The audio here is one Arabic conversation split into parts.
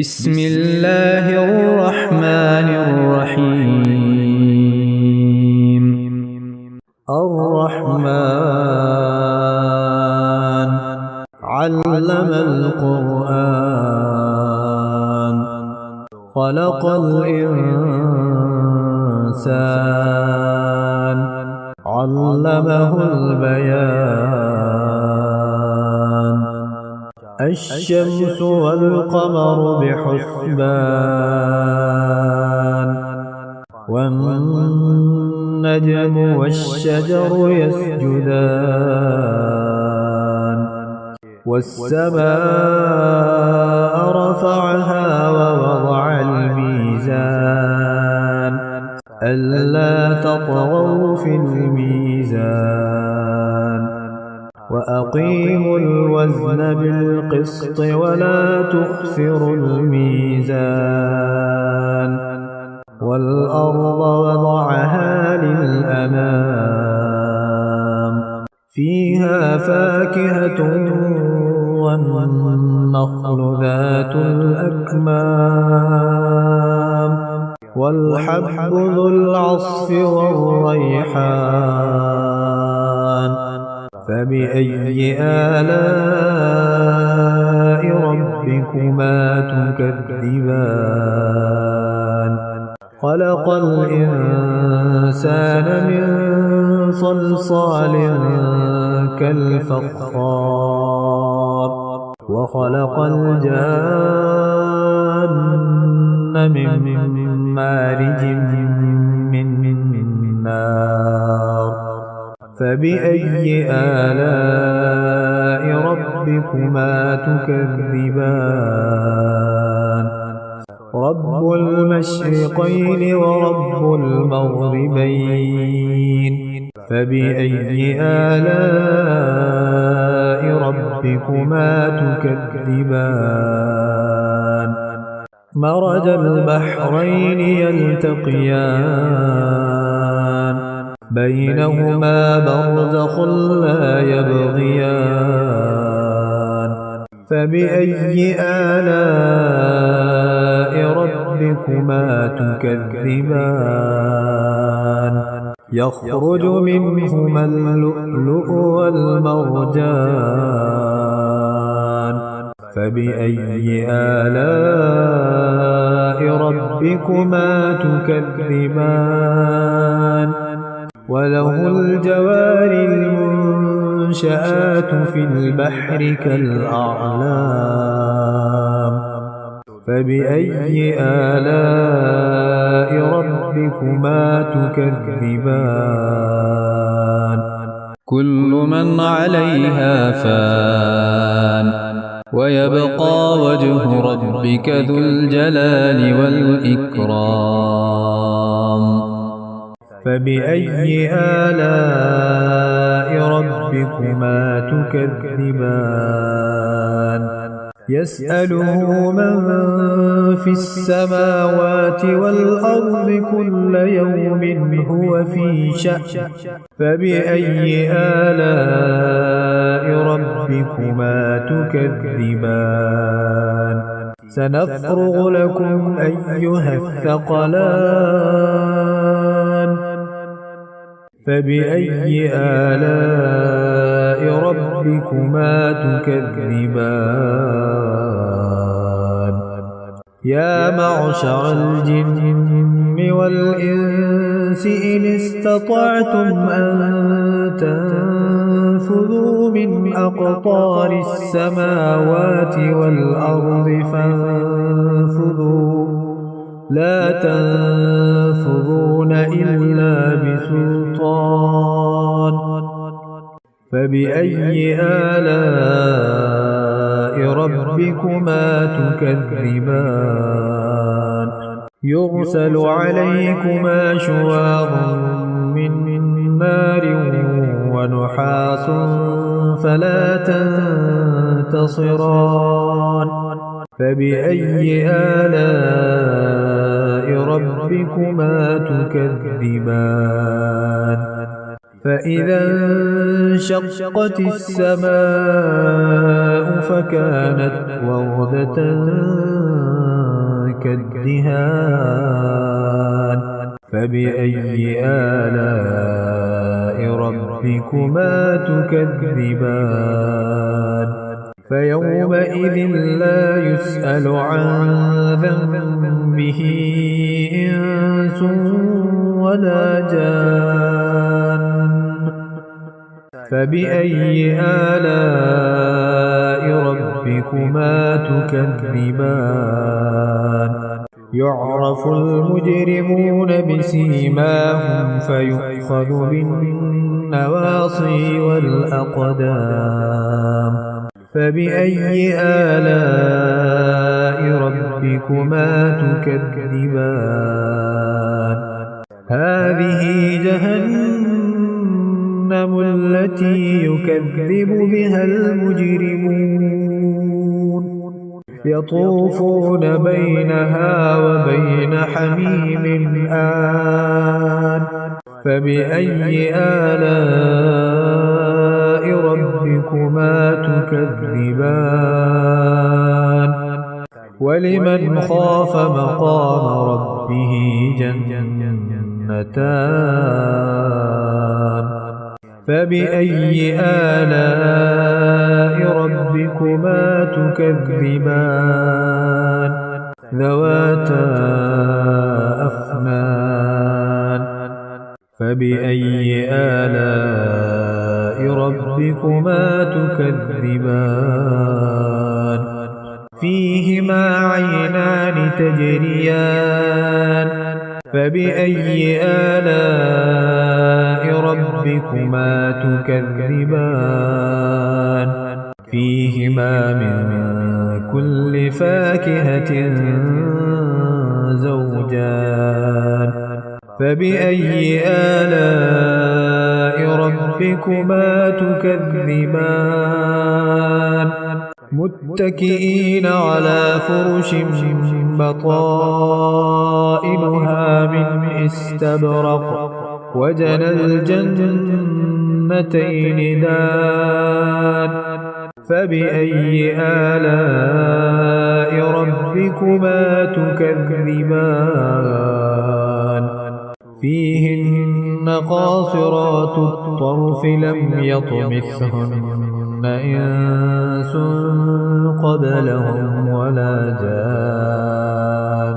بسم الله الرحمن الرحيم. الرحمن علم القرآن خلق الإنسان علمه البيان. الشمس والقمر بحسبان والنجم والشجر يسجدان والسماء رفعها ووضع الميزان ألا تطغوا في الميزان وأقيموا الوزن بالقسط ولا تخسروا الميزان والأرض وضعها للأنام فيها فاكهة والنخل ذات الأكمام والحب ذو العصف والريحان. فبأي آلاء ربكما تكذبان؟ خلق الإنسان من صلصال كالفخار وخلق الجان من مارج من نار. فبأي آلاء ربكما تكذبان؟ رب المشرقين ورب المغربين. فبأي آلاء ربكما تكذبان؟ مرج البحرين يلتقيان بينهما برزخ لا يبغيان. فبأي آلاء ربكما تكذبان؟ يخرج منهما اللؤلؤ والمرجان. فبأي آلاء ربكما تكذبان؟ وله الجوار المنشآت في البحر كالأعلام. فبأي آلاء ربكما تكذبان؟ كل من عليها فان ويبقى وجه ربك ذو الجلال والإكرام. فبأي آلاء ربكما تكذبان؟ يسأله من في السماوات والأرض كل يوم هو في شأن. فبأي آلاء ربكما تكذبان؟ سنفرغ لكم أيها الثقلان. فبأي آلاء ربكما تكذبان؟ يا معشر الجن والإنس إن استطعتم أن تنفذوا من أقطار السماوات والأرض فانفذوا لا تنفذون إلا بسلطان. فبأي آلاء ربكما تكذبان؟ يرسل عليكما شواظ من نار ونحاس فلا تنتصران. فبأي آلاء ربكما تكذبان؟ فإذا انشقت السماء فكانت وردة كالدهان فبأي آلاء ربكما تكذبان فيومئذ لا يسأل عن ذنبه إنس ولا جان فبأي آلاء ربكما تكذبان يعرف المجرمون بسيماهم فيؤخذ بالنواصي والأقدام فبأي آلاء ربكما تكذبان هذه جهنم التي يكذب بها المجرمون يطوفون بينها وبين حميم آن فبأي آلاء ربكما تكذبان ولمن خاف مقام ربه جنتان فبأي آلاء ربكما تكذبان ذواتا أفنان فبأي آلاء ربكما تكذبان فيهما عينان تجريان فبأي آلاء ربكما تكذبان فيهما من كل فاكهة زوجان فبأي آلاء ربكما تكذبان متكئين على فرش بطائنها من استبرق وجنى الجنتين دان فبأي آلاء ربكما تكذبان فيهن قاصرات الطرف لم يطمثهن إنس قبلهم ولا جان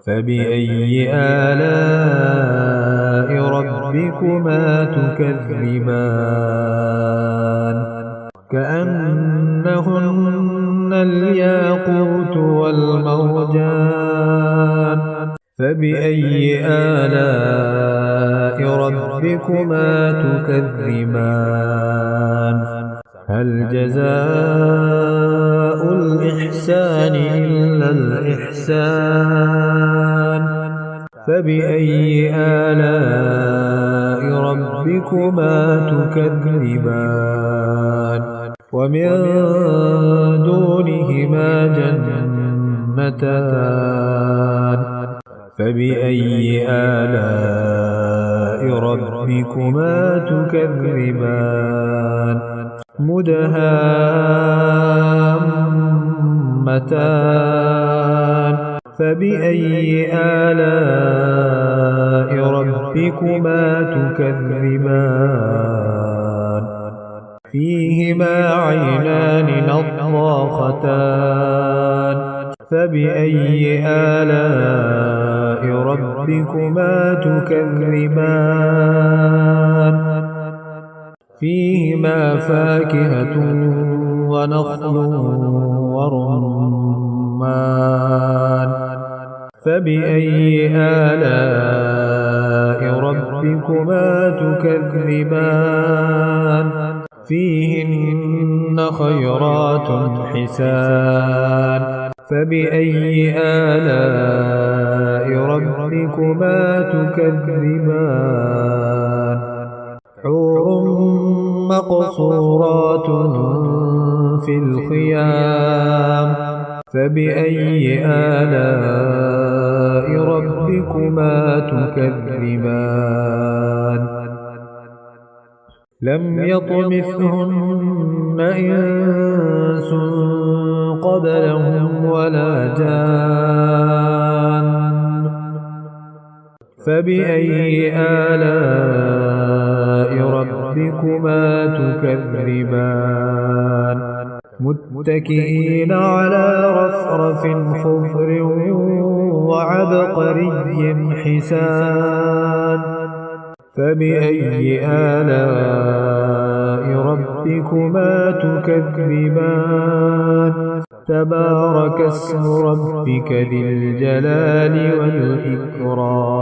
فبأي آلاء ربكما تكذبان كأنهن الياقوت والمرجان فبأي آلاء ربكما تكذبان هل جزاء الإحسان إلا الإحسان فبأي آلاء ربكما تكذبان ومن دونهما جنتان فبأي آلاء ربكما تكذبان مدهامتان فبأي آلاء ربكما تكذبان فيهما عينان نضاختان فبأي آلاء ربكما تكذبان فيهما فاكهة ونخل ورمان فبأي آلاء ربكما تكذبان فيهن خيرات حسان فبأي آلاء ربكما تكذبان حور مقصورات في الخيام فبأي آلاء ربكما تكذبان لم يطمثهن إنس قبلهم ولا جان فبأي آلاء ربكما تكذبان متكئين على رفرف خضر وعبقري حسان فبأي آلاء ربكما تكذبان تبارك اسم ربك ذي الجلال والإكرام